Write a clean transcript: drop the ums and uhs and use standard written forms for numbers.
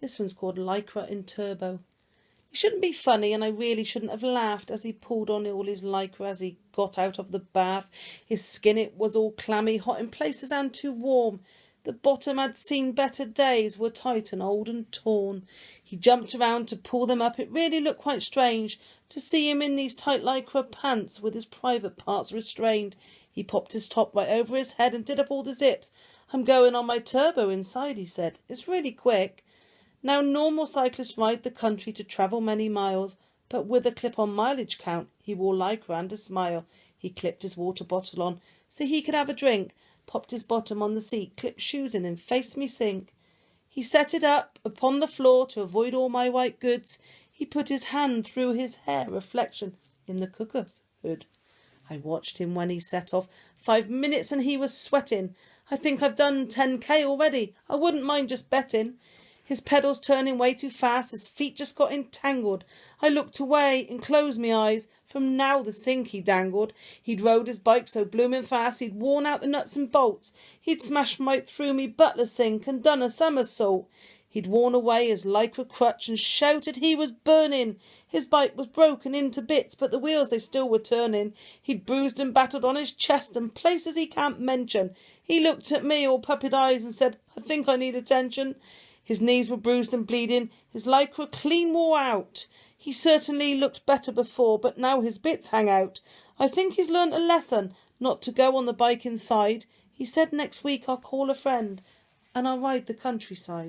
This one's called Lycra in Turbo. He shouldn't be funny, and I really shouldn't have laughed as he pulled on all his lycra as he got out of the bath. His skin, it was all clammy, hot in places and too warm. The bottom had seen better days, were tight and old and torn. He jumped around to pull them up. It really looked quite strange to see him in these tight lycra pants with his private parts restrained. He popped his top right over his head and did up all the zips. "I'm going on my turbo inside," he said. "It's really quick." Now, normal cyclists ride the country to travel many miles, but with a clip-on mileage count, he wore lycra and a smile. He clipped his water bottle on so he could have a drink, popped his bottom on the seat, clipped shoes in and faced me sink. He set it up upon the floor to avoid all my white goods. He put his hand through his hair reflection in the cooker's hood. I watched him when he set off. 5 minutes and he was sweating. "I think I've done 10K already. I wouldn't mind just betting." His pedals turning way too fast, his feet just got entangled. I looked away and closed my eyes. From now the sink he dangled. He'd rode his bike so bloomin' fast, he'd worn out the nuts and bolts. He'd smashed right through me butler sink and done a somersault. He'd worn away his lycra crutch and shouted he was burning. His bike was broken into bits, but the wheels they still were turning. He'd bruised and battered on his chest and places he can't mention. He looked at me all puppet eyes and said, "I think I need attention." His knees were bruised and bleeding, his lycra clean wore out. He certainly looked better before, but now his bits hang out. I think he's learnt a lesson, not to go on the bike inside. He said next week I'll call a friend and I'll ride the countryside.